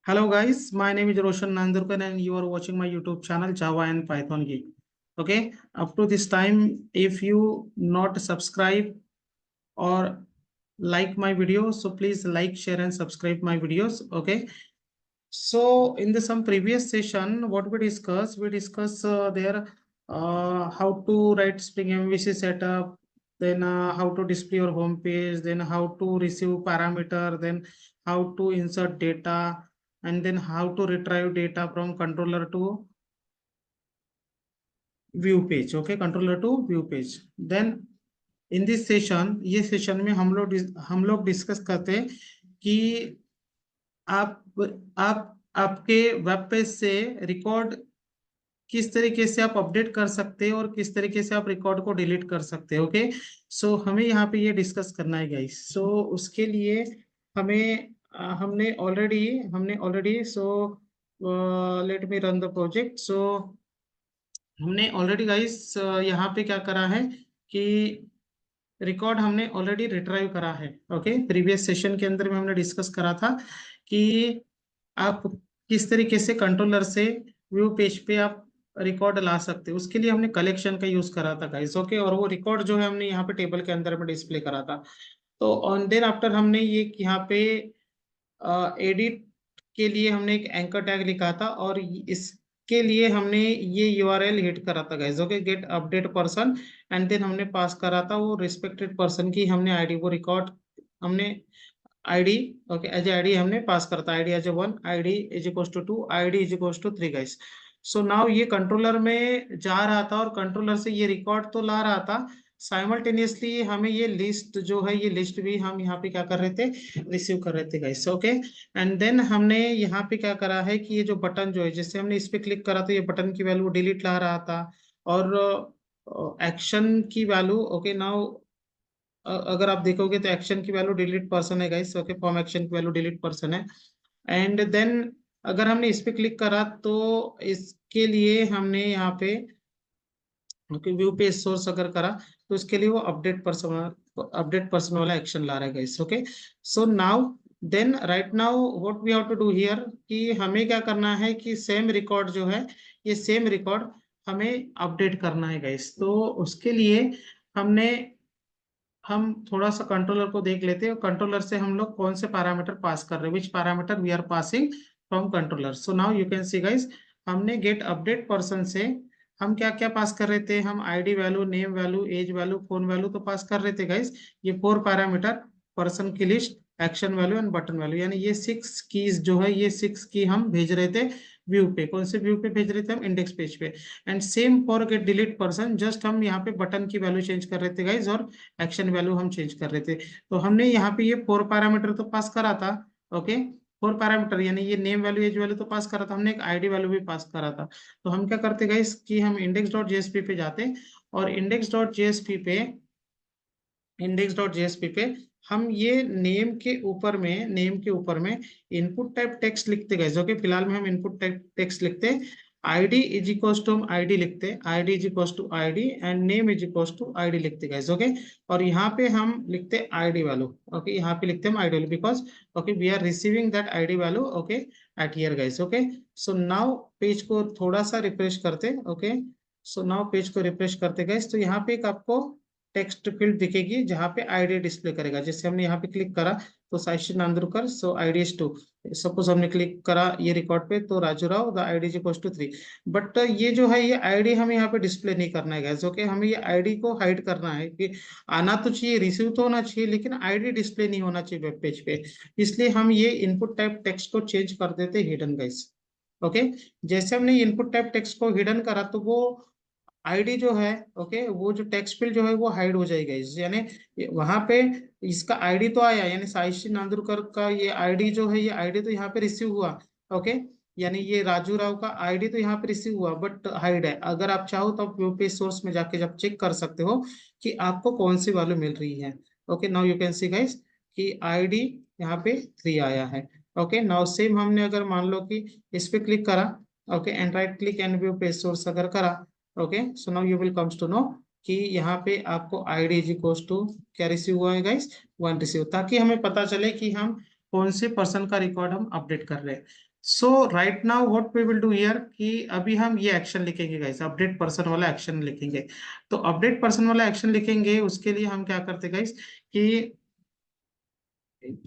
Hello guys, my name is Roshan Nandurkar and you are watching my YouTube channel Java and Python Geek. Okay, up to this time, if you not subscribe or like my videos, so please like, share and subscribe my videos. Okay, so in the some previous session, what we discuss there how to write Spring MVC setup, then how to display your home page, then how to receive parameter, then how to insert data, and then how to retrieve data from controller to view page. Okay, controller to view page. Then in this session, ये session में हम लोग discuss करते हैं कि आप आपके web page से रिकॉर्ड किस तरीके से आप अपडेट कर सकते हैं और किस तरीके से आप रिकॉर्ड को डिलीट कर सकते हैं. ओके, सो हमें यहाँ पे ये डिस्कस करना है गाइस. सो उसके लिए हमें हमने already so let me run the project. So हमने ऑलरेडी गाइस यहाँ पे क्या करा है कि रिकॉर्ड हमने ऑलरेडी रिट्राइव करा है. ओके, प्रीवियस सेशन के अंदर में हमने डिस्कस करा था कि आप किस तरीके से कंट्रोलर से व्यू पेज पे आप रिकॉर्ड ला सकते हैं. उसके लिए हमने कलेक्शन का यूज करा था गाइस. ओके, और वो रिकॉर्ड जो है हमने यहाँ पे टेबल के अंदर में डिस्प्ले करा था. तो ऑन देन आफ्टर हमने ये यहाँ पे एडिट के लिए हमने एक एंकर टैग लिखा था और इसके लिए हमने ये यूआरएल हिट करा था guys. Okay, get update person and then हमने पास करा था वो रिस्पेक्टेड पर्सन की हमने आईडी वो रिकॉर्ड हमने आईडी. ओके, एज आईडी हमने पास करता ID as a 1, ID is equal to 2, ID is equal to 3 guys. So now ये कंट्रोलर में जा रहा था और कंट्रोलर से ये रिकॉर्ड तो ला रहा था, साइमल्टेनियसली हमें ये लिस्ट जो है ये लिस्ट भी हम यहाँ पे क्या कर रहे थे, रिसीव कर रहे थे गाइस. ओके, एंड देन हमने यहाँ पे क्या करा है कि ये जो बटन जो है जैसे हमने इस पे क्लिक करा तो ये बटन की वैल्यू डिलीट ला रहा था और एक्शन की वैल्यू. ओके, नाउ अगर आप देखोगे तो एक्शन की वैल्यू डिलीट पर्सन है गाइस. ओके, फॉर्म एक्शन की वैल्यू डिलीट पर्सन है. एंड देन अगर हमने इस पे क्लिक करा तो इसके लिए हमने यहाँ पे ओके व्यू पेज सोर्स अगर करा तो इसके लिए वो अपडेट पर्सन वाला एक्शन ला रहा है guys. Okay, so now then right now what we have to do here कि हमें क्या करना है कि सेम रिकॉर्ड जो है ये सेम रिकॉर्ड हमें अपडेट करना है गाइस. तो उसके लिए हम थोड़ा सा कंट्रोलर को देख लेते हैं. कंट्रोलर से हम लोग कौन से पैरामीटर पास कर रहे हैं, which parameter we are passing from controller. So now you can see guys, हमने गेट अपडेट पर्सन से हम क्या क्या पास कर रहे थे, हम ID value, name value, age value, phone value तो पास कर रहे थे गाइस. ये 4 पैरामीटर, पर्सन की list, action value and button value, यानी ये 6 कीज जो है ये 6 की हम भेज रहे थे व्यू पे. कौन से व्यू पे भेज रहे थे, हम इंडेक्स पेज पे. And same for get delete person, just हम यहाँ पे बटन की वैल्यू चेंज कर रहे थे गाइज और एक्शन वैल्यू हम चेंज कर रहे थे. तो हमने यहाँ पे ये 4 पैरामीटर तो पास करा था. ओके, 4 पैरामीटर यानी ये नेम वैल्यू, एज वैल्यू तो पास करा था हमने, एक आईडी वैल्यू भी पास करा था. तो हम क्या करते गाइस कि हम index.jsp पे जाते और index.jsp पे हम ये नेम के ऊपर में इनपुट टाइप टेक्स्ट लिखते गए. ओके, फिलहाल में हम इनपुट टाइप टेक्स्ट लिखते आईडी इज इक्वल टू हम आईडी लिखते, ID is equal to ID and name is equal to ID लिखते गए. ओके, और यहाँ पे हम लिखते आईडी वैल्यू. ओके, यहाँ पे लिखते हम ID value because okay we are receiving that ID value okay at here guys. Okay, so now page को थोड़ा सा रिफ्रेश करते. ओके, सो नाउ पेज को रिफ्रेश करते गाइस तो यहाँ पे एक आपको टेक्स्ट फील्ड दिखेगी जहाँ पे आईडी डिस्प्ले करेगा. जैसे हमने यहाँ पे क्लिक करा तो Saishi Nandurkar, so ID is 2. Suppose हमने क्लिक करा ये रिकॉर्ड पे तो Raju Rao, the ID is equal to 3. But ये जो है ये आईडी हमें यहाँ पे डिस्प्ले नहीं करना है गाइस. ओके, हमें ये आईडी को हाइड करना है कि आना तो चाहिए, रिसीव तो होना चाहिए, लेकिन आईडी डिस्प्ले नहीं होना चाहिए वेब पेज पे. इसलिए हम ये इनपुट टाइप टेक्स्ट को चेंज कर देते हिडन गाइस. ओके, जैसे हमने इनपुट टाइप टेक्स्ट को हिडन करा तो वो आईडी जो है ओके वो जो टेक्स्ट फील्ड जो है वो हाइड हो जाएगा यानी वहां पे इसका आईडी तो आया, यानी साइशी नांदुरकर का ये आईडी जो है ये आईडी तो यहाँ पे रिसीव हुआ. ओके, यानी ये राजू राव का आईडी तो यहाँ पे रिसीव हुआ बट हाइड है. अगर आप चाहो तो आप यूपीएस सोर्स में जाके जब चेक कर सकते हो कि आपको कौन सी वैल्यू मिल रही है. Okay, now you can see guys कि आईडी यहाँ पे 3 आया है. ओके, नाउ सेम हमने अगर मान लो कि इस पे क्लिक करा okay and right click and view page source अगर करा. Okay, so now you will comes to know कि यहाँ पे आपको आईडी इज इक्वल टू क्या रिसीव हुआ है गाइस, 1 रिसीव, ताकि हमें पता चले कि हम कौन से पर्सन का रिकॉर्ड हम अपडेट कर रहे हैं. So right now what we will do here कि अभी हम ये एक्शन लिखेंगे गाइस, अपडेट पर्सन वाला एक्शन लिखेंगे। तो अपडेट पर्सन वाला एक्शन लिखेंगे, उसके लिए हम क्या करते गाइस कि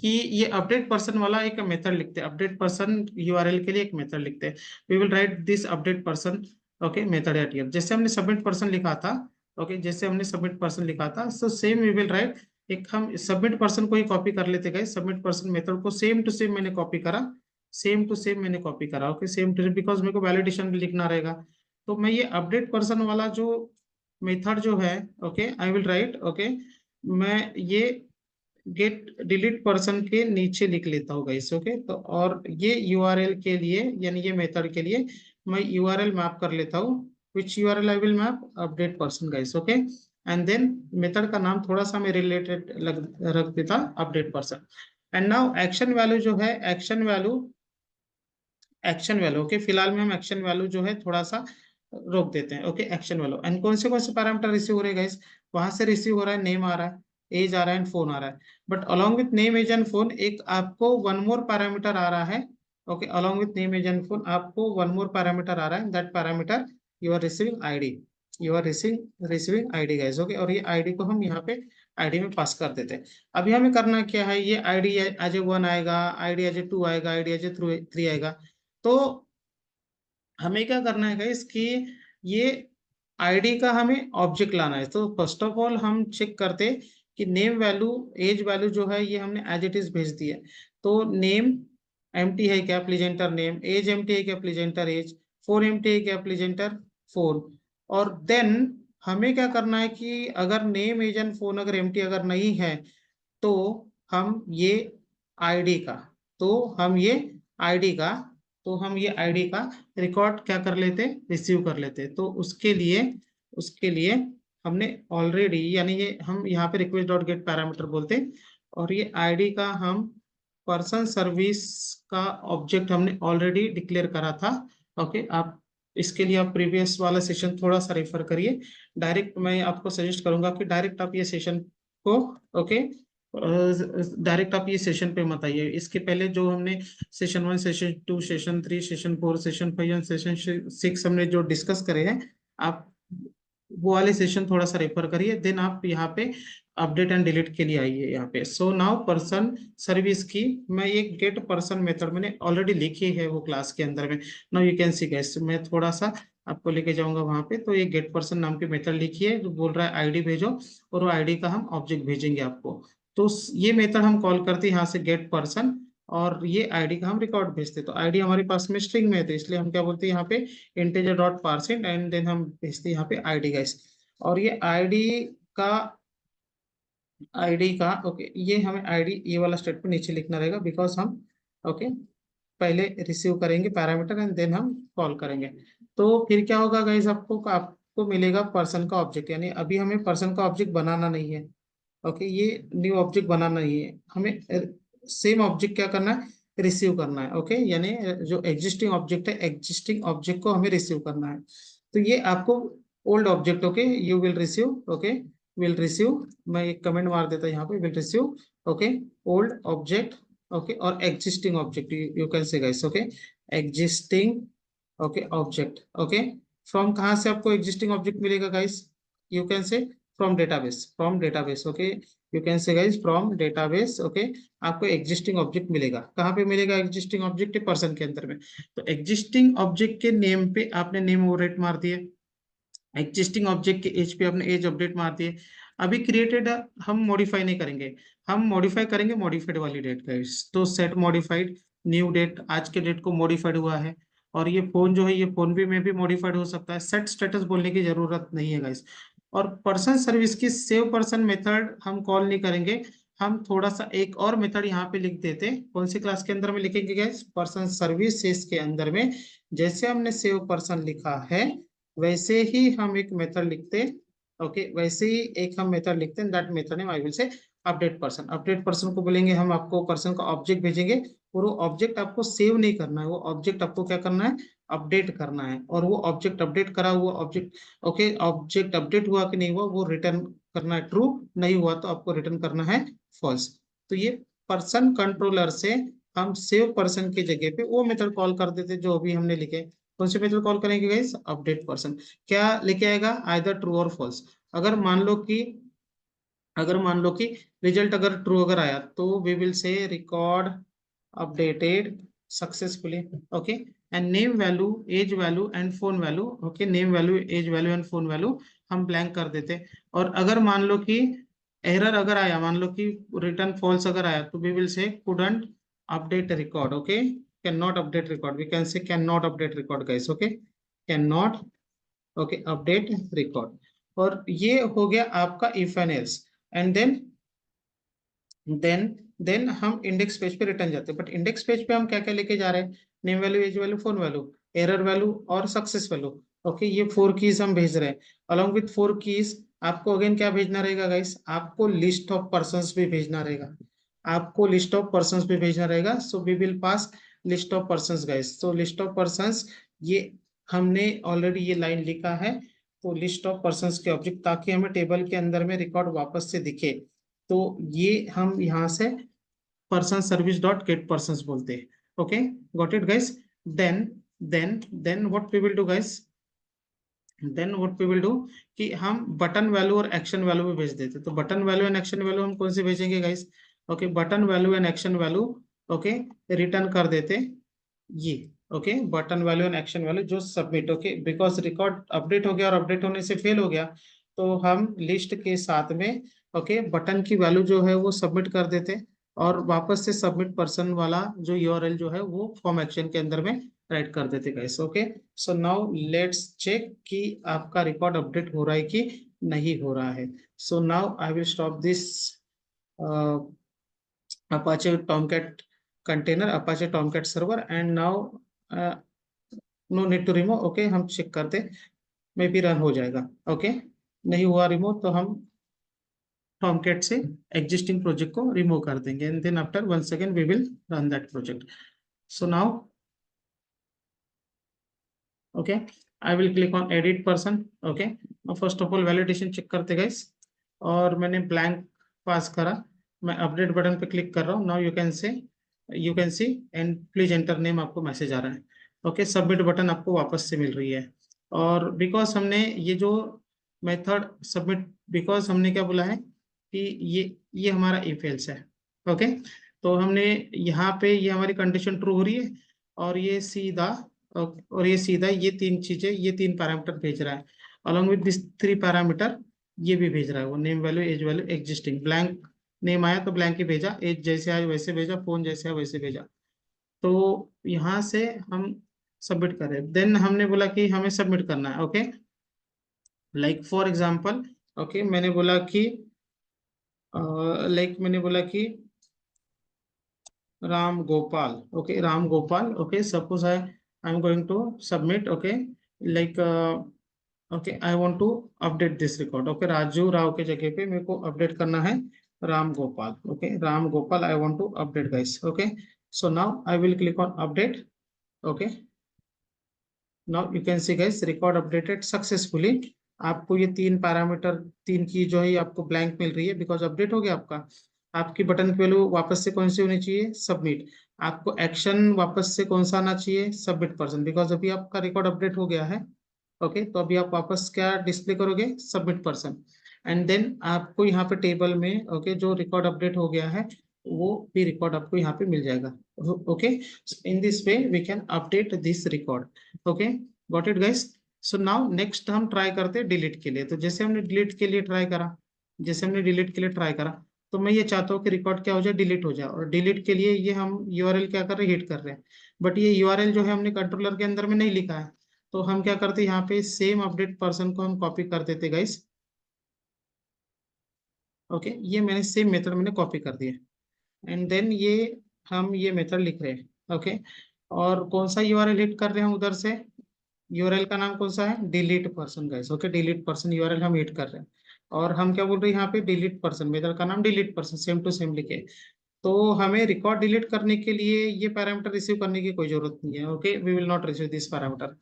ये अपडेट पर्सन वाला एक मेथड लिखते हैं, अपडेट पर्सन यूआरएल के लिए एक मेथड लिखते हैं। We will write this update person okay method at here, जैसे हमने सबमिट पर्सन लिखा था। ओके जैसे हमने सबमिट पर्सन लिखा था, so same we will write, एक हम सबमिट पर्सन को ही कॉपी कर लेते गए, सबमिट पर्सन मेथड को सेम टू सेम मैंने कॉपी करा, सेम टू सेम मैंने कॉपी करा। ओके सेम टू, बिकॉज मेरे को वैलिडेशन भी लिखना रहेगा। तो मैं ये अपडेट पर्सन वाला जो मेथड जो है, okay I will write, okay मैं ये गेट डिलीट पर्सन के नीचे लिख लेता हूँ गाइस। ओके तो और ये यूआरएल के लिए यानी ये मेथड के लिए मैं यूआरएल मैप कर लेता हूँ, which URL I will map update person guys. Okay and then method का नाम थोड़ा सा मैं रिलेटेड रख देता update person. And now action value जो है, एक्शन वैल्यू ओके फिलहाल में हम एक्शन वैल्यू जो है थोड़ा सा रोक देते हैं। ओके एक्शन वैल्यू एंड कौन से पैरामीटर रिसीव हो रहे हैं गाइस, वहां से रिसीव हो रहा है नेम आ रहा है, एज आ रहा है एंड फोन आ रहा है। But along with name age and phone एक आपको वन मोर पैरामीटर आ रहा है। Okay along with name age and phone आपको वन मोर पैरामीटर आ रहा है, that parameter you are receiving ID, you are receiving ID guys. Okay और ये आईडी को हम यहाँ पे आईडी में पास कर देते हैं। अभी हमें करना क्या है, ये आईडी एज ए 1 आएगा, आईडी एज ए 2 आएगा, आईडी एज ए 3 आएगा। तो हमें क्या करना है गाइस कि ये आईडी का हमें ऑब्जेक्ट लाना है। तो फर्स्ट ऑफ ऑल हम चेक करते कि नेम वैल्यू एज वैल्यू जो है ये हमने एज इट इज भेज दिया है। तो नेम एम्प्टी है क्या, प्लेजेंटर नेम, एज एम्प्टी है क्या, प्लेजेंटर एज, फोन एम्प्टी है क्या, प्लेजेंटर फोन। और देन हमें क्या करना है कि अगर नेम एज एंड फोन अगर एम्प्टी अगर नहीं है तो हम ये आईडी का तो हम ये आईडी का तो हम ये आईडी का रिकॉर्ड क्या कर लेते, रिसीव कर लेते। तो उसके लिए हमने ऑलरेडी यानी ये हम यहाँ पे रिक्वेस्ट डॉट गेट पैरामीटर बोलते हैं, और ये आईडी का हम पर्सन सर्विस का ऑब्जेक्ट हमने ऑलरेडी डिक्लेयर करा था। ओके आप इसके लिए आप प्रीवियस वाला सेशन थोड़ा सा रेफर करिए। डायरेक्ट मैं आपको सजेस्ट करूंगा कि डायरेक्ट आप ये सेशन को ओके डायरेक्ट आप ये सेशन पे मत आइए। इसके पहले जो हमने session 1, session 2, session 3, session 4, session 5 and session 6 हमने जो डिस्कस करे हैं, आप वो वाले सेशन थोड़ा सा रेफर करिए, देन आप यहाँ पे अपडेट एंड डिलीट के लिए आइए यहाँ पे। सो नाउ पर्सन सर्विस की मैं एक गेट पर्सन मेथड मैंने ऑलरेडी लिखी है वो क्लास के अंदर में। Now you can see guys, मैं थोड़ा सा आपको लेके जाऊंगा वहां पे। तो ये गेट पर्सन नाम की मेथड लिखी है जो बोल रहा है आईडी भेजो, और वो आईडी का हम ऑब्जेक्ट भेजेंगे आपको। तो ये मेथड हम कॉल करते हैं यहाँ से गेट पर्सन, और ये आईडी का हम रिकॉर्ड भेजते। तो आईडी हमारे पास में स्ट्रिंग में है, तो इसलिए हम क्या बोलते हैं यहाँ पे integer dot parse int, and then हम भेजते हैं यहाँ पे आईडी गाइस। और ये का आईडी का ओके ये हमें आईडी ये वाला स्टेटमेंट नीचे लिखना रहेगा, बिकॉज हम ओके पहले रिसीव करेंगे पैरामीटर एंड देन हम कॉल करेंगे। तो फिर क्या होगा गाइस, आपको मिलेगा पर्सन का ऑब्जेक्ट, यानी अभी हमें पर्सन का ऑब्जेक्ट बनाना नहीं है। ओके ये न्यू ऑब्जेक्ट बनाना ही है हमें, सेम ऑब्जेक्ट क्या करना है, रिसीव करना है। ओके यानी जो एग्जिस्टिंग ऑब्जेक्ट है, एग्जिस्टिंग ऑब्जेक्ट को हमें रिसीव करना है। तो ये आपको old object okay you will receive, okay will receive, मैं एक कमेंट मार देता यहाँ पे, will receive okay old object okay और existing object you can say guys. Okay existing okay object okay from कहाँ से आपको एग्जिस्टिंग ऑब्जेक्ट मिलेगा guys, you can say from database okay you can say guys from database okay आपको existing object मिलेगा। कहाँ पे मिलेगा एग्जिस्टिंग ऑब्जेक्ट, पर्सन के अंदर में। तो एग्जिस्टिंग ऑब्जेक्ट के नेम पे आपने नेम ओवरराइट मार दिए, एग्जिस्टिंग ऑब्जेक्ट के एज पे आपने एज अपडेट मार दिए। अभी क्रिएटेड हम मॉडिफाई नहीं करेंगे, हम मॉडिफाई करेंगे मॉडिफाइड वाली डेट का। तो सेट मॉडिफाइड न्यू डेट, आज के डेट को मॉडिफाइड हुआ है। और ये फोन जो है ये फोन भी में भी मॉडिफाइड हो सकता है, सेट स्टेटस बोलने की जरूरत नहीं है गाइस। और पर्सन सर्विस की सेव पर्सन मेथड हम कॉल नहीं करेंगे, हम थोड़ा सा एक और मेथड यहाँ पे लिख देते हैं। कौन सी क्लास के अंदर में लिखेंगे गाइस, पर्सन सर्विसेज के अंदर में। जैसे हमने सेव पर्सन लिखा है वैसे ही हम एक मेथड लिखते, ओके वैसे ही एक हम मेथड लिखते हैं, that method name I will से अपडेट पर्सन। अपडेट पर्सन को बोलेंगे हम आपको पर्सन का ऑब्जेक्ट भेजेंगे, और वो ऑब्जेक्ट आपको सेव नहीं करना है, वो ऑब्जेक्ट आपको क्या करना है, अपडेट करना है। और वो ऑब्जेक्ट अपडेट करा हुआ ऑब्जेक्ट ओके ऑब्जेक्ट अपडेट हुआ कि नहीं हुआ वो रिटर्न करना है ट्रू, नहीं हुआ तो आपको रिटर्न करना है फॉल्स। तो ये पर्सन कंट्रोलर से हम सेव पर्सन की जगह पे वो मेथड कॉल कर देते जो अभी हमने लिखे। कौन से मेथड कॉल करेंगे गाइस? Update person. क्या लेके आएगा? आइदर ट्रू और फॉल्स। अगर मान लो कि रिजल्ट अगर ट्रू अगर आया तो we will say record updated successfully. Okay, and name value, age value and phone value. Okay, name value, age value and phone value हम ब्लैंक कर देते। और अगर मान लो कि एरर अगर आया, मान लो कि रिटर्न फॉल्स अगर आया, तो we will say couldn't update record. Okay, can not update record, we can say can not update record guys. Okay, can not, okay, update record. और ये हो गया आपका if and else. And then हम index page पे return जाते हैं। But index page पे हम क्या क्या लेके जा रहे हैं? Name value, age value, phone value, error value और सक्सेस वैल्यू। ओके, ये 4 कीज हम भेज रहे हैं। अलॉन्ग विथ 4 कीज आपको अगेन क्या भेजना रहेगा गाइस? आपको लिस्ट ऑफ पर्संस भी भेजना रहेगा। आपको लिस्ट ऑफ पर्संस भी भेजना रहेगा। So we will pass list of persons guys. So list of persons, ये हमने ऑलरेडी ये लाइन लिखा है। तो लिस्ट ऑफ पर्संस के ऑब्जेक्ट, ताकि हमें टेबल के अंदर में रिकॉर्ड वापस से दिखे, तो ये हम यहाँ से person service dot get person बोलते हैं। Okay, got it guys. Then then what we will do guys? Then what we will do कि हम बटन वैल्यू और एक्शन वैल्यू भी भेज देते। तो button value and action value हम कौन से भेजेंगे guys? Okay, button value and action value, okay, return कर देते ये। Okay, button value and action value जो submit. Okay, because record update हो गया और अपडेट होने से फेल हो गया, तो हम लिस्ट के साथ में ओके बटन की वैल्यू जो है वो सबमिट कर देते। और वापस से सबमिट पर्सन वाला जो यूआरएल जो है वो फॉर्म एक्शन के अंदर में राइट कर देते guys. Okay, so now let's check कि आपका रिकॉर्ड अपडेट हो रहा है कि नहीं हो रहा है। सो now I will stop this Apache Tomcat container, Apache Tomcat server, and now no need to remove। Okay, हम चेक करते मे भी रन हो जाएगा। ओके, नहीं हुआ रिमूव तो हम Tomcat से एग्जिस्टिंग प्रोजेक्ट को रिमूव कर देंगे। And then after once again we will run that project. So now okay, I will click on edit person। okay, first of all validation check करते guys, और मैंने blank पास करा। मैं update button पे click कर रहा हूँ। Now you can C and please enter name, आपको मैसेज आ रहा है। ओके, सबमिट बटन आपको वापस से मिल रही है। और बिकॉज हमने ये जो मेथड सबमिट, बिकॉज हमने क्या बोला है कि ये हमारा इफ एल्स है। ओके, तो हमने यहाँ पे ये हमारी कंडीशन ट्रू हो रही है, और ये सीधा ये तीन चीजें, ये तीन पैरामीटर भेज रहा है। अलॉन्ग विद दिस 3 पैरामीटर ये भी भेज रहा है वो, name value, age value, existing. Blank name आया तो ब्लैंक ही भेजा, एज जैसे आया वैसे भेजा, फोन जैसे आया वैसे भेजा। तो यहाँ से हम सबमिट करें। देन हमने बोला कि हमें सबमिट करना है। Okay, like for example, okay, मैंने बोला कि Ram Gopal. Okay, Ram Gopal. Okay, suppose I am going to submit. Okay, like okay, I want to update this record. Okay, Raju Rao के जगह पे मेरे को अपडेट करना है Ram Gopal. Okay, Ram Gopal I want to update guys. Okay, so now I will click on update. Okay, now you can see guys record updated successfully. आपको ये तीन पैरामीटर, तीन की जो है आपको ब्लैंक मिल रही है, बिकॉज अपडेट हो गया आपका। आपकी बटन की वैल्यू वापस से कौन सी होनी चाहिए? सबमिट। आपको एक्शन वापस से कौन सा आना चाहिए? सबमिट पर्सन, बिकॉज अभी आपका रिकॉर्ड अपडेट हो गया है। ओके, तो अभी आप वापस क्या डिस्प्ले करोगे? Submit person. एंड देन आपको यहाँ पे टेबल में ओके जो रिकॉर्ड अपडेट हो गया है वो भी रिकॉर्ड आपको यहाँ पे मिल जाएगा। Okay, in this way we can update this record. Okay, got it guys. So now next हम ट्राई करते हैं डिलीट के लिए। तो जैसे हमने डिलीट के लिए ट्राई करा, तो मैं ये चाहता हूँ कि रिकॉर्ड क्या हो जाए? डिलीट हो जाए। और डिलीट के लिए ये हम यूआरएल क्या कर रहे हैं? हिट कर रहे हैं। बट ये यूआरएल जो है हमने कंट्रोलर के अंदर में नहीं लिखा है, तो हम क्या करते हैं? यहाँ पे सेम अपडेट पर्सन को हम कॉपी कर देते गाइस। ओके, ये मैंने सेम मेथड मैंने कॉपी कर दिया। एंड देन ये हम ये मेथड लिख रहे हैं। ओके, और कौन सा यूआरएल हिट कर रहे हैं उधर से? यूआरएल का नाम कौन सा है? Delete person guys. Okay, delete person URL हम हिट कर रहे हैं। और हम क्या बोल रहे हैं यहाँ पे? डिलीट पर्सन, मेथड का नाम delete person, same to same लिखे। तो हमें रिकॉर्ड डिलीट करने के लिए ये पैरामीटर रिसीव करने की कोई जरूरत नहीं है। Okay, we will not receive this parameter.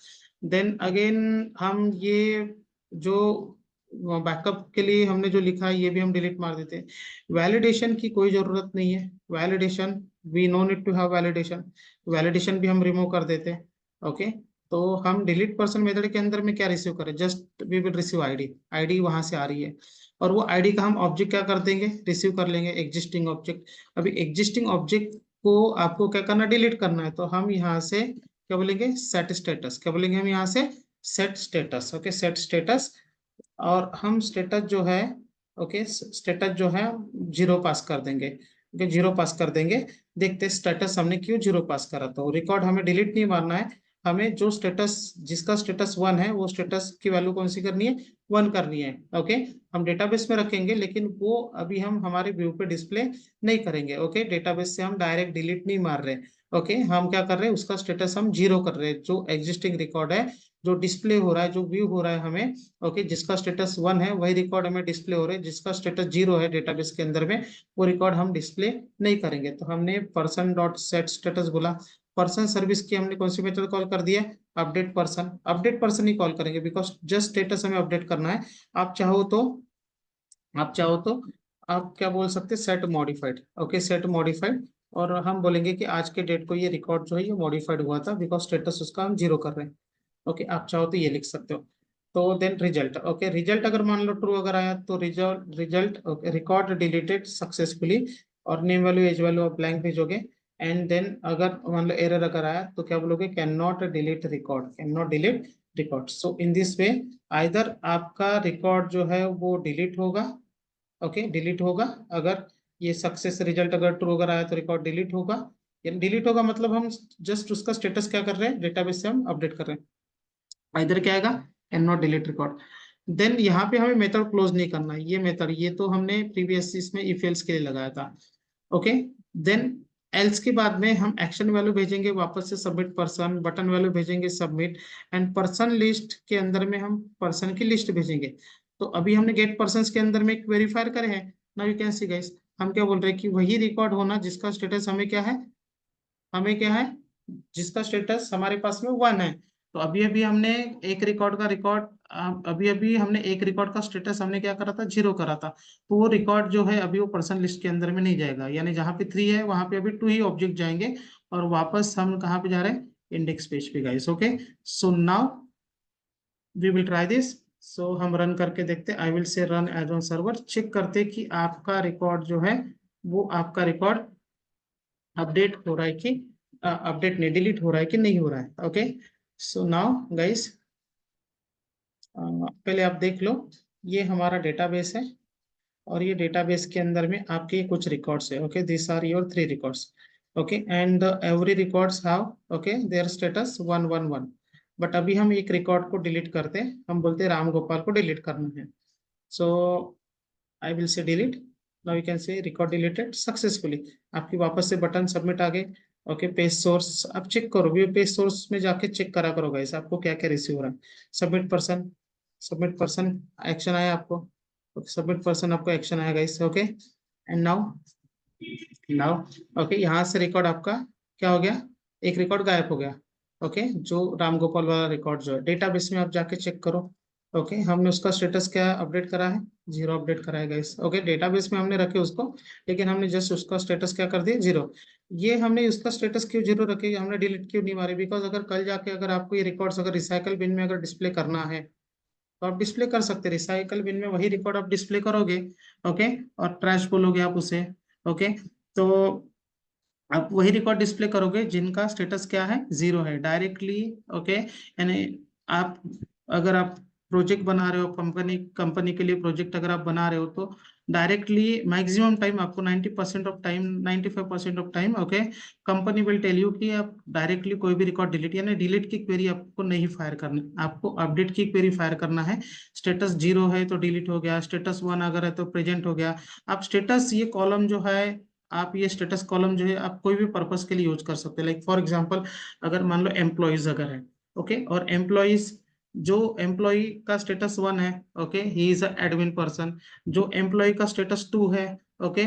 Then again हम ये जो बैकअप के लिए हमने जो लिखा है ये भी हम डिलीट मार देते हैं। वैलिडेशन की कोई जरूरत नहीं है। Validation, we no need to have validation, validation भी हम रिमूव कर देते हैं। ओके, तो हम डिलीट पर्सन मेथड के अंदर में क्या रिसीव करें, just we will receive ID, ID वहां से आ रही है, और वो आईडी का हम ऑब्जेक्ट क्या कर देंगे, रिसीव कर लेंगे, एग्जिस्टिंग ऑब्जेक्ट। अभी एग्जिस्टिंग ऑब्जेक्ट को आपको क्या करना, डिलीट करना है, तो हम यहाँ से क्या बोलेंगे, सेट स्टेटस, क्या बोलेंगे हम यहाँ से, set status. Okay, set status, और हम स्टेटस जो है, ओके स्टेटस जो है जीरो पास कर देंगे। ओके, जीरो पास कर देंगे। देखते स्टेटस हमने क्यों जीरो पास करा, तो रिकॉर्ड हमें डिलीट नहीं मारना है, हमें जो स्टेटस, जिसका स्टेटस वन है, वो स्टेटस की वैल्यू कौन सी करनी है, वन करनी है। ओके, हम डेटाबेस में रखेंगे, लेकिन वो अभी हम हमारे व्यू पे डिस्प्ले नहीं करेंगे। ओके, डेटाबेस से हम डायरेक्ट डिलीट नहीं मार रहे। ओके, हम क्या कर रहे हैं, उसका स्टेटस हम जीरो कर रहे हैं, जो एग्जिस्टिंग रिकॉर्ड है, जो डिस्प्ले हो रहा है, जो व्यू हो रहा है हमें, ओके, जिसका स्टेटस वन है वही रिकॉर्ड हमें डिस्प्ले हो रहे हैं, जिसका स्टेटस जीरो है डेटाबेस के अंदर में, वो रिकॉर्ड हम डिस्प्ले नहीं करेंगे। तो हमने पर्सन डॉट सेट स्टेटस बोला, पर्सन सर्विस की हमने कौन सी मेथड कॉल कर दिया, अपडेट पर्सन, अपडेट पर्सन ही कॉल करेंगे, बिकॉज जस्ट स्टेटस हमें अपडेट करना है। आप चाहो तो आप चाहो तो आप क्या बोल सकते हैं, set modified. Okay, set modified, और हम बोलेंगे कि आज के डेट को ये रिकॉर्ड जो है ये मॉडिफाइड हुआ था, बिकॉज स्टेटस उसका हम जीरो कर रहे हैं। ओके, आप चाहो तो ये लिख सकते हो। तो देन रिजल्ट, ओके, रिजल्ट अगर मान लो ट्रू अगर आया तो result, okay, record deleted successfully, और नेम वैल्यू एज वैल्यू आप ब्लैंक भेजोगे। एंड देन अगर मान लो एरर अगर आया तो क्या बोलोगे, can not delete record, can not delete record. So in this way either आपका रिकॉर्ड जो है वो डिलीट होगा, ओके, डिलीट होगा, अगर ये सक्सेस रिजल्ट अगर ट्रू अगर आया तो रिकॉर्ड डिलीट होगा, यानी डिलीट होगा मतलब हम जस्ट उसका स्टेटस क्या कर रहे हैं, डेटाबेस से हम अपडेट कर रहे हैं। इधर क्या आएगा, can not delete record. Then यहाँ पे हमें मेथड क्लोज नहीं करना है, ये मेथड ये तो हमने प्रीवियस इसमें इफ एल्स के लिए लगाया था। ओके, देन एल्स के बाद में हम एक्शन वैल्यू भेजेंगे वापस से सबमिट पर्सन, बटन वैल्यू भेजेंगे सबमिट, एंड पर्सन लिस्ट के अंदर में हम पर्सन की लिस्ट भेजेंगे। तो अभी हमने गेट पर्सन के अंदर में एक वेरीफायर करे हैं, now you can see guys, हम क्या बोल रहे हैं कि वही रिकॉर्ड होना जिसका स्टेटस हमें क्या है, हमें क्या है, जिसका स्टेटस हमारे पास में वन है। तो अभी अभी हमने एक रिकॉर्ड का रिकॉर्ड, अभी अभी हमने एक रिकॉर्ड का स्टेटस हमने क्या करा था, जीरो करा था, तो वो रिकॉर्ड जो है अभी वो पर्सन लिस्ट के अंदर में नहीं जाएगा, यानी जहाँ पे थ्री है वहां पे अभी टू ही ऑब्जेक्ट जाएंगे, और वापस हम कहाँ पे जा रहे हैं, इंडेक्स पेज पे guys. Okay, so now we will try this. So हम रन करके देखते, I will say run as on server, check करते कि आपका रिकॉर्ड जो है वो आपका रिकॉर्ड अपडेट हो रहा है कि अपडेट नहीं, डिलीट हो रहा है कि नहीं हो रहा है। ओके, सो नाउ गाइस पहले आप देख लो, ये हमारा डेटाबेस है, और ये डेटाबेस के अंदर में आपके कुछ रिकॉर्ड्स है। Okay, this are your three records. Okay, and every records have, okay, their status one one one. But अभी हम एक रिकॉर्ड को डिलीट करते हैं, हम बोलते हैं राम गोपाल को डिलीट करना है। So I will say delete, now you can say record deleted successfully, आपकी वापस से बटन सबमिट आ गए। ओके, पेज सोर्स आप चेक करो, व्यू पेज सोर्स में जाके चेक करा करो गाइस, आपको क्या क्या रिसीव हो रहा है। Submit person, submit person action आया आपको, सबमिट पर्सन आपको एक्शन आया guys. Okay, and now, now okay, यहाँ से रिकॉर्ड आपका क्या हो गया, एक रिकॉर्ड गायब हो गया। ओके, जो राम गोपाल वाला रिकॉर्ड जो है डेटाबेस में आप जाके चेक करो। ओके, हमने उसका स्टेटस क्या अपडेट करा है, जीरो अपडेट करा है गाइस। ओके, डेटाबेस में हमने रखे उसको, लेकिन हमने जस्ट उसका स्टेटस क्या कर दिया, जीरो। ये हमने उसका स्टेटस क्यों जीरो रखे, हमने डिलीट क्यों नहीं मारे, बिकॉज अगर कल जाके अगर आपको ये रिकॉर्ड्स अगर रिसाइकल बिन में अगर डिस्प्ले करना है तो आप डिस्प्ले कर सकते हैं, रिसाइकल बिन में वही रिकॉर्ड आप डिस्प्ले करोगे। ओके, और ट्रैश बोलोगे आप उसे। ओके, तो आप वही रिकॉर्ड डिस्प्ले करोगे जिनका स्टेटस क्या है, जीरो है डायरेक्टली। ओके, यानी आप अगर आप प्रोजेक्ट बना रहे हो, कंपनी कंपनी के लिए प्रोजेक्ट अगर आप बना रहे हो, तो डायरेक्टली मैक्सिमम टाइम आपको 90% of time, 95% of time, okay, company will tell you कि आप डायरेक्टली कोई भी रिकॉर्ड डिलीट, यानी डिलीट की क्वेरी आपको नहीं फायर करनी, आपको अपडेट की क्वेरी फायर करना है। स्टेटस जीरो है तो डिलीट हो गया, स्टेटस वन अगर है तो प्रेजेंट हो गया। आप स्टेटस ये कॉलम जो है, आप ये स्टेटस कॉलम जो है आप कोई भी पर्पस के लिए यूज कर सकते हैं, लाइक फॉर एग्जांपल अगर मान लो एम्प्लॉयज अगर है, ओके, और एम्प्लॉयज, जो एम्प्लॉय का स्टेटस वन है, okay, he is a admin person, जो एम्प्लॉय का स्टेटस टू है, okay,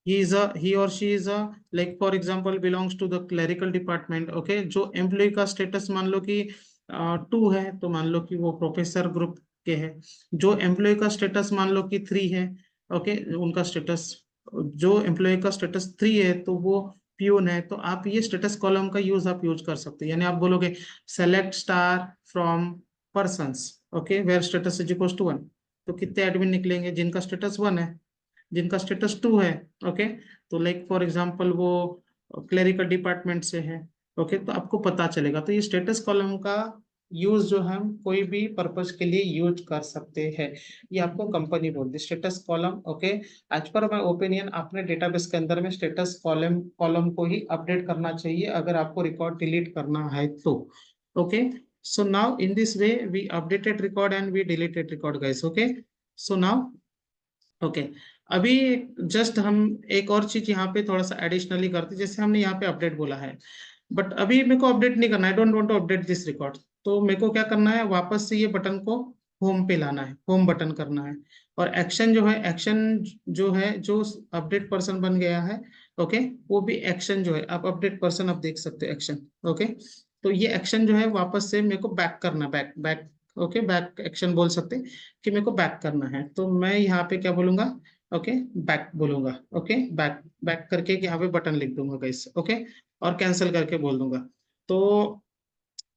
he or she is a, like for example belongs to the clerical department। Okay, जो एम्प्लॉय का स्टेटस मान लो कि टू है, तो मान लो कि वो प्रोफेसर ग्रुप के है। जो एम्प्लॉय का स्टेटस मान लो कि थ्री है, ओके, उनका स्टेटस जो एम्प्लॉय का स्टेटस 3 है तो वो पियून है, तो आप ये स्टेटस कॉलम का यूज कर सकते हैं। यानी आप बोलोगे select star from persons, okay, where status is equal to 1, तो कितने एडमिन निकलेंगे जिनका स्टेटस 1 है, जिनका स्टेटस 2 है, ओके। तो लाइक फॉर एग्जांपल वो क्लेरिकल डिपार्टमेंट से है, ओके, तो आपको पता चलेगा। तो ये स्टेटस कॉलम का यूज जो है हम कोई भी पर्पज के लिए यूज कर सकते हैं, ये आपको कंपनी बोलती है status column, okay. As per my opinion आपने डेटाबेस के अंदर में स्टेटस कॉलम कॉलम को ही अपडेट करना चाहिए अगर आपको रिकॉर्ड डिलीट करना है तो, okay. So now in this way we updated record and we deleted record guys, okay. So now okay, अभी जस्ट हम एक और चीज यहाँ पे थोड़ा सा एडिशनली करते हैं। जैसे हमने यहाँ पे अपडेट बोला है, बट अभी मेरे को अपडेट नहीं करना है, I don't want to update this record. तो मेरे को क्या करना है, वापस से ये बटन को होम पे लाना है, होम बटन करना है। और एक्शन जो है, एक्शन जो है, जो अपडेट पर्सन बन गया है, ओके, वो भी एक्शन जो है, आप अपडेट पर्सन आप देख सकते हो एक्शन, ओके। तो ये एक्शन जो है वापस से मेरे को बैक करना, back back, okay, back action बोल सकते हैं कि मेरे को बैक करना है। तो मैं यहाँ पे क्या बोलूंगा, ओके, बैक बोलूंगा, ओके, बैक बैक करके यहाँ पे बटन लिख दूंगा गाइस, ओके, और कैंसिल करके बोल दूंगा। तो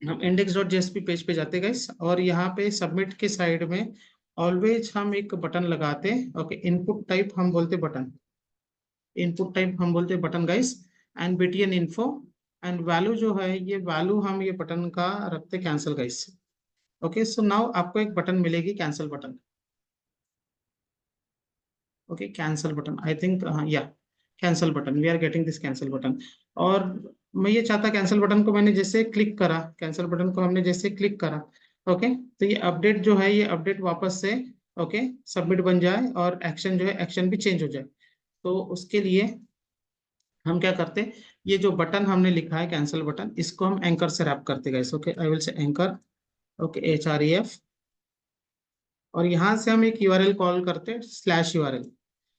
हम index.jsp पेज पे जाते गाइस, और यहाँ पे सबमिट के साइड में ऑलवेज हम एक बटन लगाते हैं, ओके। इनपुट टाइप हम बोलते बटन, इनपुट टाइप हम बोलते button guys, and btn info, and value जो है, ये वैल्यू हम ये बटन का रखते cancel guys, okay. So now आपको एक बटन मिलेगी, cancel button, okay, cancel button, I think, हाँ या cancel button, we are getting this cancel button. और मैं ये चाहता, कैंसिल बटन को मैंने जैसे क्लिक करा, कैंसिल बटन को हमने जैसे क्लिक करा, ओके, तो ये अपडेट जो है, ये अपडेट वापस से, ओके, सबमिट बन जाए और एक्शन जो है, एक्शन भी चेंज हो जाए। तो उसके लिए हम क्या करते, ये जो बटन हमने लिखा है कैंसिल बटन, इसको हम एंकर से रैप करते गए, okay, I will say anchor, okay, href, और यहाँ से हम एक यूआरएल कॉल करते, slash URL,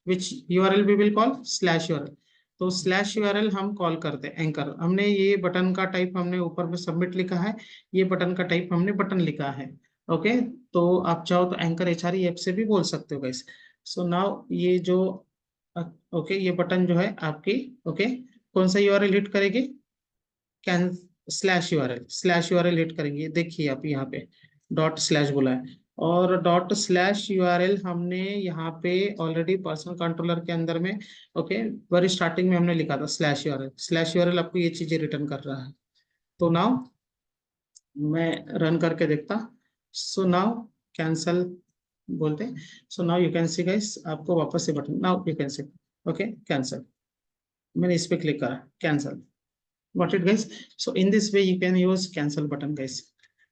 which URL we will call, slash URL. तो स्लैश यूआरएल हम कॉल करते हैं एंकर, हमने ये बटन का टाइप हमने ऊपर में सबमिट लिखा है, ये बटन का टाइप हमने बटन लिखा है, ओके। तो आप चाहो तो एंकर एचआरई ऐप से भी बोल सकते हो गाइस। सो नाउ ये जो, ओके, ये बटन जो है आपकी, ओके, कौन सा यूआरएल हिट करेगी, कैन स्लैश यूआरएल हिट करेंगे, देखिए आप यहाँ पे डॉट स्लैश बोला है, और डॉट स्लैश यूआरएल हमने यहाँ पे ऑलरेडी पर्सनल कंट्रोलर के अंदर में, ओके, वेरी स्टार्टिंग में हमने लिखा था स्लैश यूआरएल आपको ये चीजें रिटर्न कर रहा है। तो नाउ मैं रन करके देखता, सो नाउ कैंसल बोलते, सो now you can see guys, आपको वापस से button, now you can C, okay, cancel, मैंने इस पे क्लिक करा, cancel, got it guys। so in this way you can use cancel button guys,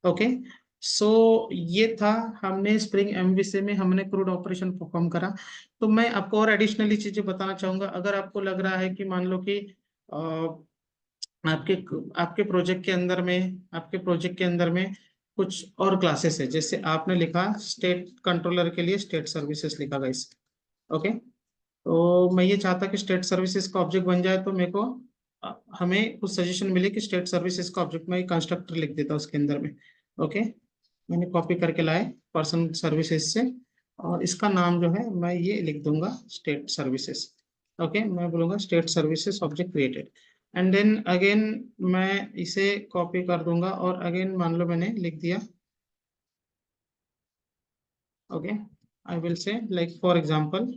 okay। so ये था, हमने स्प्रिंग एमवीसी में हमने क्रूड ऑपरेशन परफॉर्म करा। तो मैं आपको और एडिशनली चीजें बताना चाहूंगा। अगर आपको लग रहा है कि मान लो कि आपके आपके प्रोजेक्ट के अंदर में, आपके प्रोजेक्ट के अंदर में कुछ और क्लासेस है, जैसे आपने लिखा स्टेट कंट्रोलर के लिए स्टेट सर्विसेज लिखा गाइस, ओके। तो मैं ये चाहता कि स्टेट सर्विसेज का ऑब्जेक्ट बन जाए, तो मेरे को हमें कुछ सजेशन मिले कि स्टेट सर्विसेज का ऑब्जेक्ट में कंस्ट्रक्टर लिख देता उसके अंदर में, ओके। मैंने कॉपी करके लाए पर्सन सर्विसेज से, और इसका नाम जो है मैं ये लिख दूंगा स्टेट सर्विसेज, ओके। मैं बोलूंगा state services object created, and then again मैं इसे कॉपी कर दूंगा, और अगेन मान लो मैंने लिख दिया, ओके, आई विल से like for example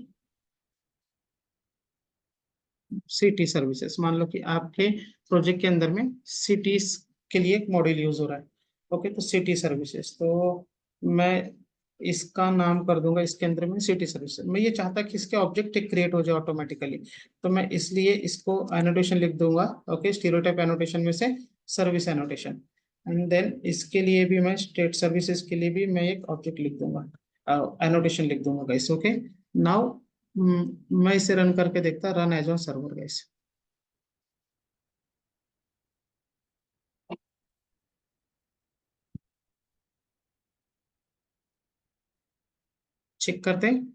city services, मान लो कि आपके प्रोजेक्ट के अंदर में सिटीज के लिए एक मॉड्यूल यूज हो रहा है, ओके, तो सिटी सर्विसेज, तो मैं इसका नाम कर दूंगा इसके अंदर में सिटी सर्विसेज। मैं ये चाहता कि इसके ऑब्जेक्ट क्रिएट हो जाए ऑटोमेटिकली, तो मैं इसलिए इसको एनोटेशन लिख दूंगा, ओके, स्टीरियोटाइप एनोटेशन में से सर्विस एनोटेशन, एंड देन इसके लिए भी मैं स्टेट सर्विसेज के लिए भी मैं एक ऑब्जेक्ट लिख दूंगा, एनोटेशन लिख दूंगा गाइस, ओके। नाउ मैं इसे रन करके देखता, run as on server guys, check करते हैं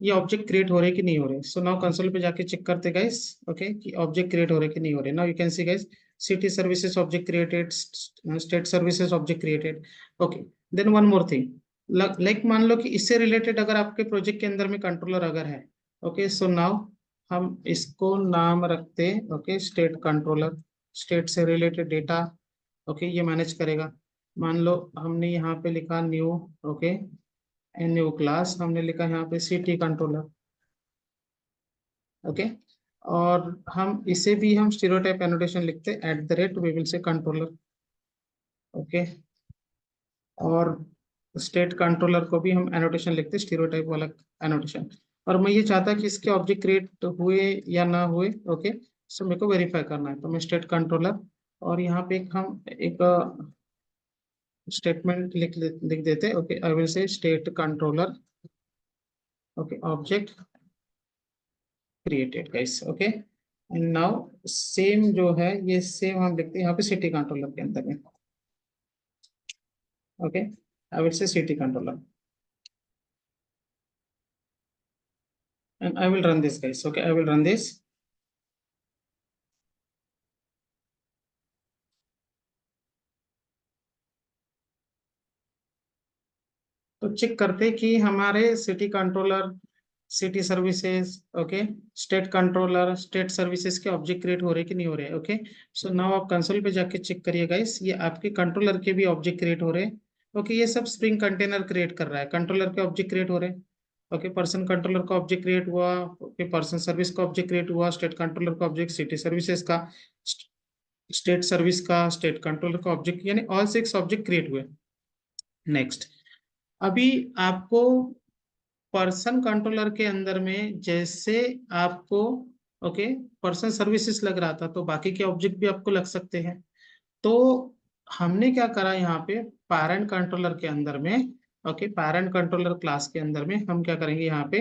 ये ऑब्जेक्ट क्रिएट हो रहे कि नहीं हो रहे। सो नाउ कंसोल पे जाके चेक करते गाइस, ओके, कि ऑब्जेक्ट क्रिएट हो रहे कि नहीं हो रहे। Now you can see guys city services object created, state services object created, okay. Then one more thing, like मान लो कि इससे रिलेटेड अगर आपके प्रोजेक्ट के अंदर में कंट्रोलर अगर है, ओके, सो नाउ हम इसको नाम रखते, ओके, स्टेट कंट्रोलर। स्टेट से रिलेटेड डेटा, ओके, ये मैनेज करेगा। मान लो हमने यहाँ पे लिखा न्यू, ओके, न्यू क्लास, हमने लिखा यहाँ पे सिटी कंट्रोलर, ओके। और हम इसे भी हम स्टीरियोटाइप एनोटेशन लिखते, at the rate we will say controller, okay. और स्टेट कंट्रोलर को भी हम एनोटेशन लिखते, स्टीरियोटाइप वाला एनोटेशन। और मैं ये चाहता कि इसके ऑब्जेक्ट क्रिएट हुए या ना हुए, ओके, सो मेरे को वेरीफाई करना है, तो मैं स्टेट कंट्रोलर और यहाँ पे हम एक स्टेटमेंट लिख देते, ओके, आई विल से state controller, okay, object created guys, okay. And now same जो है ये सेम हम लिखते हैं यहाँ पे सिटी कंट्रोलर के अंदर में, ओके, आई विल से city controller and I will run this guys, okay, I will run this। तो चेक करते कि हमारे city controller, city services, okay, state controller, state services के ऑब्जेक्ट क्रिएट हो रहे कि नहीं हो रहे, ओके। सो नाउ आप कंसोल पे जाके चेक करिए गाइस, ये आपके कंट्रोलर के भी ऑब्जेक्ट क्रिएट हो रहे हैं, ओके। ये सब स्प्रिंग कंटेनर क्रिएट कर रहा है, कंट्रोलर के ऑब्जेक्ट क्रिएट हो रहे हैं, ओके। पर्सन कंट्रोलर का ऑब्जेक्ट क्रिएट हुआ, ओके, पर्सन सर्विस का ऑब्जेक्ट क्रिएट हुआ, स्टेट कंट्रोलर का ऑब्जेक्ट, सिटी सर्विसेज का, स्टेट सर्विस का, स्टेट कंट्रोलर का ऑब्जेक्ट, यानी ऑल 6 ऑब्जेक्ट क्रिएट हुए। नेक्स्ट, अभी आपको पर्सन कंट्रोलर के अंदर में जैसे आपको, ओके, पर्सन सर्विसेज लग रहा था, तो बाकी के ऑब्जेक्ट भी आपको लग सकते हैं। तो हमने क्या करा यहाँ पे, पैरेंट कंट्रोलर के अंदर में, ओके, पैरेंट कंट्रोलर क्लास के अंदर में हम क्या करेंगे, यहाँ पे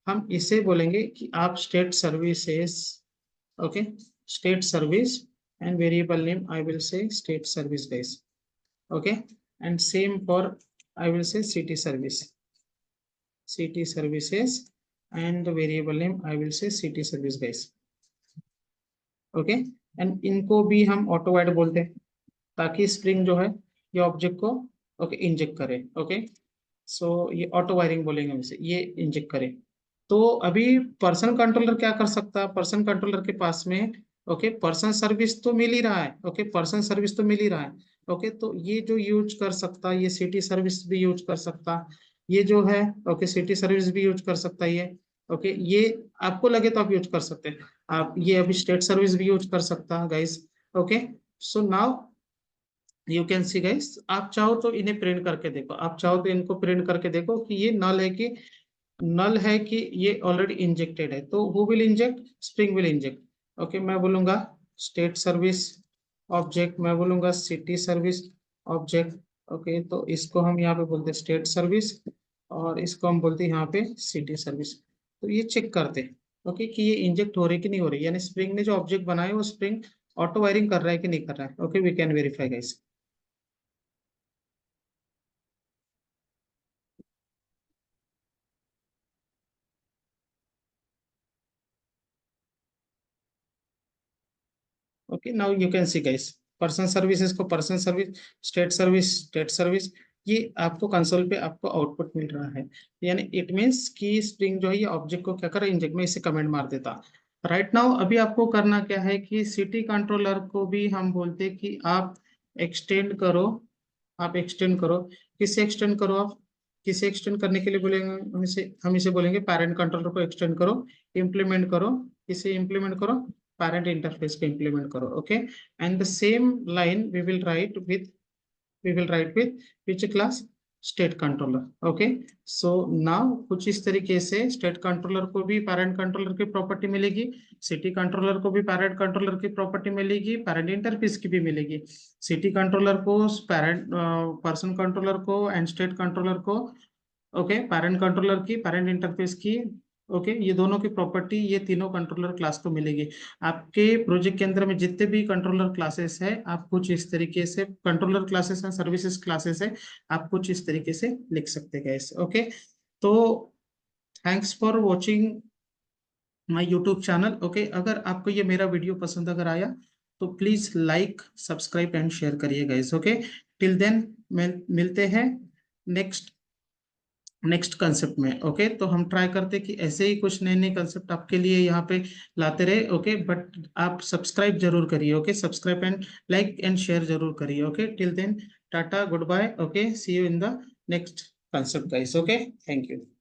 हम इसे बोलेंगे कि आप state services, okay, state service and variable name I will से state service base, okay. And same for I will से city service, city services and the variable name I will say city service guys, okay. And इनको भी हम auto wide बोलते हैं, ताकि spring जो है ये ऑब्जेक्ट को, ओके, इंजेक्ट करे, ओके। सो ये ऑटो वायरिंग बोलेंगे हम इसे, ये इंजेक्ट करे। तो अभी पर्सन कंट्रोलर क्या कर सकता है, पर्सन कंट्रोलर के पास में, ओके, पर्सन सर्विस तो मिल ही रहा है, ओके, पर्सन सर्विस तो मिल ही रहा है, ओके। तो ये जो यूज कर सकता है, ये सिटी सर्विस भी यूज कर सकता, ये जो है, ओके, सिटी सर्विस भी यूज कर सकता है ये, ओके। ये आपको लगे तो आप यूज कर सकते हैं, आप ये अभी स्टेट सर्विस भी यूज कर सकता है guys, okay. So now you can see guys, आप चाहो तो इन्हें प्रिंट करके देखो, आप चाहो तो इनको प्रिंट करके देखो कि ये नल है कि, नल है कि ये ऑलरेडी इंजेक्टेड है। तो who will inject, spring will inject, okay. मैं बोलूंगा स्टेट सर्विस ऑब्जेक्ट, मैं बोलूंगा सिटी सर्विस ऑब्जेक्ट, ओके। तो इसको हम यहाँ पे बोलते हैं स्टेट सर्विस और इसको हम बोलते हैं यहाँ पे सिटी सर्विस। तो ये चेक करते हैं, ओके, कि ये इंजेक्ट हो रही कि नहीं हो रही, यानी स्प्रिंग ने जो ऑब्जेक्ट बनाया वो स्प्रिंग ऑटो वायरिंग कर रहा है कि नहीं कर रहा है, okay. We can verify guys. Okay, now you can see guys, person services को पर्सन सर्विस, स्टेट सर्विस, ये आपको कंसोल पे आपको आउटपुट मिल रहा है। यानी इट मींस कि स्प्रिंग जो है ये ऑब्जेक्ट को क्या कर रहा है, इंजेक्ट में, इसे कमेंट मार देता। राइट नाउ अभी आपको करना क्या है कि सिटी कंट्रोलर को भी हम बोलते हैं कि आप एक्सटेंड करो, आप एक्सटेंड करो। किसे एक्सटेंड करो आप, किसे एक्सटेंड करने के लिए बोलेंगे, हम इसे बोलेंगे पैरेंट कंट्रोलर को एक्सटेंड करो, इम्प्लीमेंट करो, इसे इम्प्लीमेंट करो, पैरेंट इंटरफेस को इम्प्लीमेंट करो, okay. And the same line we will write with which class, state controller, okay. So now कुछ इस तरीके से स्टेट कंट्रोलर को भी पैरेंट कंट्रोलर की प्रॉपर्टी मिलेगी, सिटी कंट्रोलर को भी पैरेंट कंट्रोलर की प्रॉपर्टी मिलेगी, पैरेंट इंटरफेस की भी मिलेगी। सिटी कंट्रोलर को पैरेंट, पर्सन कंट्रोलर को एंड स्टेट कंट्रोलर को, ओके, पैरेंट कंट्रोलर की, पैरेंट इंटरफेस की, ओके, ये दोनों की प्रॉपर्टी ये तीनों कंट्रोलर क्लास को मिलेगी। आपके प्रोजेक्ट के अंदर में जितने भी कंट्रोलर क्लासेस है, आप कुछ इस तरीके से कंट्रोलर क्लासेस हैं, सर्विसेज क्लासेस है, आप कुछ इस तरीके से लिख सकते हैं, ओके। तो thanks for watching my YouTube channel, okay. अगर आपको ये मेरा वीडियो पसंद अगर आया तो please like, subscribe and share करिए गाइस, ओके। टिल देन मिलते हैं नेक्स्ट नेक्स्ट कंसेप्ट में। ओके, तो हम ट्राई करते कि ऐसे ही कुछ नए नए कंसेप्ट आपके लिए यहाँ पे लाते रहे। ओके, बट आप सब्सक्राइब जरूर करिए। Okay, subscribe and like and share जरूर करिए। Okay, till then tata, good bye. Okay, see you in the next concept guys. Okay, thank you.